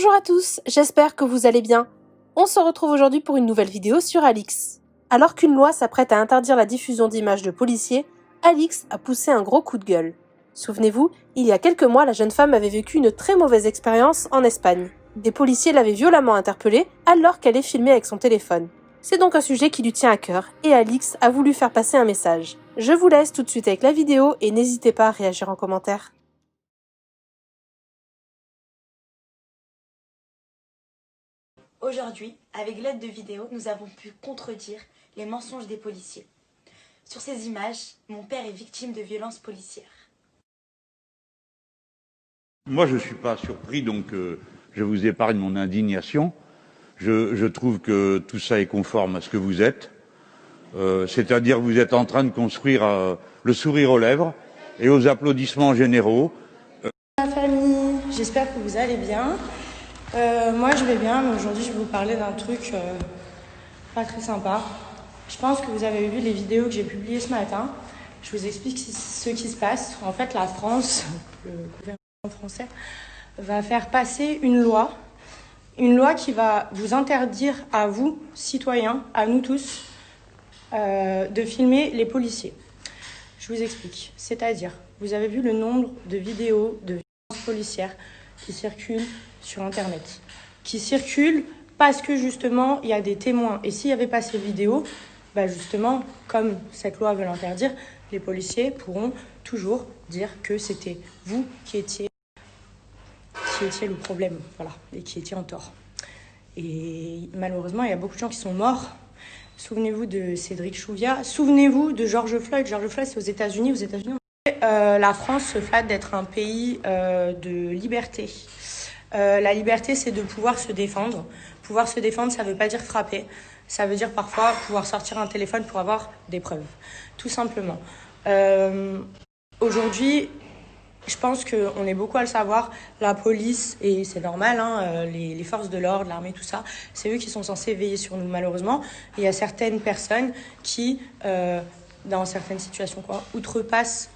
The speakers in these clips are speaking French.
Bonjour à tous, j'espère que vous allez bien. On se retrouve aujourd'hui pour une nouvelle vidéo sur Alix. Alors qu'une loi s'apprête à interdire la diffusion d'images de policiers, Alix a poussé un gros coup de gueule. Souvenez-vous, il y a quelques mois, la jeune femme avait vécu une très mauvaise expérience en Espagne. Des policiers l'avaient violemment interpellée alors qu'elle est filmée avec son téléphone. C'est donc un sujet qui lui tient à cœur et Alix a voulu faire passer un message. Je vous laisse tout de suite avec la vidéo et n'hésitez pas à réagir en commentaire. Aujourd'hui, avec l'aide de vidéos, nous avons pu contredire les mensonges des policiers. Sur ces images, mon père est victime de violences policières. Moi, je ne suis pas surpris, donc je vous épargne mon indignation. Je trouve que tout ça est conforme à ce que vous êtes. C'est-à-dire que vous êtes en train de construire le sourire aux lèvres et aux applaudissements généraux. La famille, j'espère que vous allez bien. Moi je vais bien, mais aujourd'hui je vais vous parler d'un truc pas très sympa. Je pense que vous avez vu les vidéos que j'ai publiées ce matin. Je vous explique ce qui se passe. En fait, la France, le gouvernement français, va faire passer une loi qui va vous interdire à vous, citoyens, à nous tous, de filmer les policiers. Je vous explique. C'est-à-dire, vous avez vu le nombre de vidéos de violences policières qui circulent sur Internet, qui circulent parce que justement il y a des témoins. Et s'il n'y avait pas ces vidéos, justement, comme cette loi veut l'interdire, les policiers pourront toujours dire que c'était vous qui étiez le problème, voilà, et qui étiez en tort. Et malheureusement, il y a beaucoup de gens qui sont morts. Souvenez-vous de Cédric Chouviat, souvenez-vous de George Floyd. George Floyd, c'est aux États-Unis. La France se flatte d'être un pays de liberté. La liberté, c'est de pouvoir se défendre. Pouvoir se défendre, ça ne veut pas dire frapper. Ça veut dire parfois pouvoir sortir un téléphone pour avoir des preuves. Tout simplement. Aujourd'hui, je pense qu'on est beaucoup à le savoir. La police, et c'est normal, les forces de l'ordre, l'armée, tout ça, c'est eux qui sont censés veiller sur nous, malheureusement. Il y a certaines personnes qui, dans certaines situations, outrepassent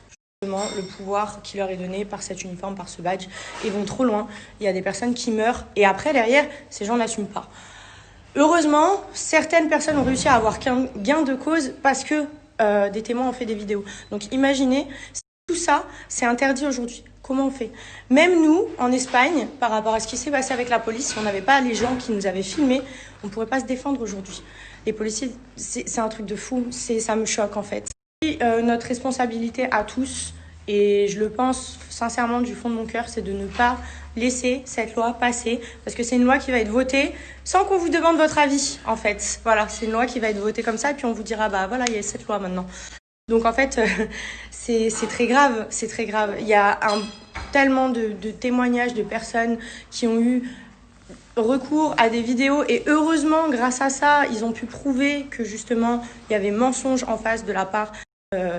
le pouvoir qui leur est donné par cet uniforme, par ce badge, et vont trop loin. Il y a des personnes qui meurent et après, derrière, ces gens n'assument pas. Heureusement, certaines personnes ont réussi à avoir qu'un gain de cause parce que des témoins ont fait des vidéos. Donc imaginez, tout ça, c'est interdit aujourd'hui. Comment on fait? Même nous, en Espagne, par rapport à ce qui s'est passé avec la police, si on n'avait pas les gens qui nous avaient filmés, on ne pourrait pas se défendre aujourd'hui. Les policiers, c'est un truc de fou. Ça me choque en fait. Notre responsabilité à tous, et je le pense sincèrement du fond de mon cœur, c'est de ne pas laisser cette loi passer, parce que c'est une loi qui va être votée sans qu'on vous demande votre avis, en fait. Voilà, c'est une loi qui va être votée comme ça, et puis on vous dira, voilà, il y a cette loi maintenant. Donc en fait, c'est très grave, c'est très grave. Il y a tellement de témoignages de personnes qui ont eu recours à des vidéos et heureusement, grâce à ça, ils ont pu prouver que justement, il y avait mensonge en face de la part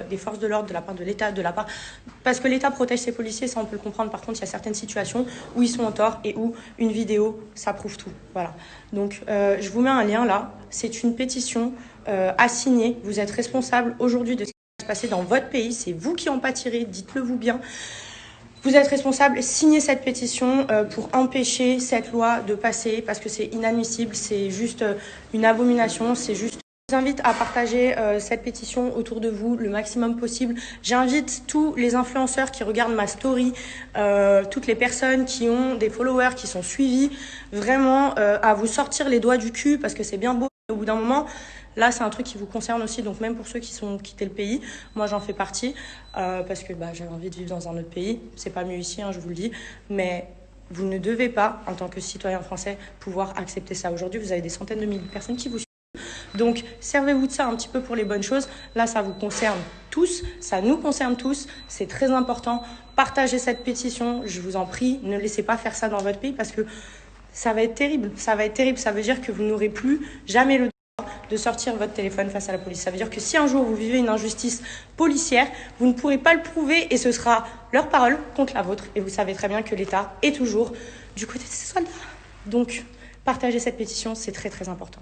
des forces de l'ordre, de la part de l'État, parce que l'État protège ses policiers, ça on peut le comprendre. Par contre, il y a certaines situations où ils sont en tort et où une vidéo, ça prouve tout. Voilà. Donc, je vous mets un lien là. C'est une pétition à signer. Vous êtes responsable aujourd'hui de ce qui va se passer dans votre pays. C'est vous qui en pâtirez. Dites-le vous bien. Vous êtes responsable, signez cette pétition pour empêcher cette loi de passer parce que c'est inadmissible, c'est juste une abomination, c'est juste... Je vous invite à partager cette pétition autour de vous le maximum possible. J'invite tous les influenceurs qui regardent ma story, toutes les personnes qui ont des followers, qui sont suivis, vraiment à vous sortir les doigts du cul parce que c'est bien beau. Au bout d'un moment, là, c'est un truc qui vous concerne aussi. Donc même pour ceux qui sont quittés le pays, moi j'en fais partie parce que j'avais envie de vivre dans un autre pays. C'est pas mieux ici, je vous le dis. Mais vous ne devez pas, en tant que citoyen français, pouvoir accepter ça. Aujourd'hui, vous avez des centaines de milliers de personnes qui vous suivent. Donc, servez-vous de ça un petit peu pour les bonnes choses. Là, ça vous concerne tous, ça nous concerne tous. C'est très important. Partagez cette pétition, je vous en prie. Ne laissez pas faire ça dans votre pays parce que ça va être terrible. Ça va être terrible. Ça veut dire que vous n'aurez plus jamais le droit de sortir votre téléphone face à la police. Ça veut dire que si un jour vous vivez une injustice policière, vous ne pourrez pas le prouver et ce sera leur parole contre la vôtre. Et vous savez très bien que l'État est toujours du côté de ses soldats. Donc, partagez cette pétition, c'est très très important.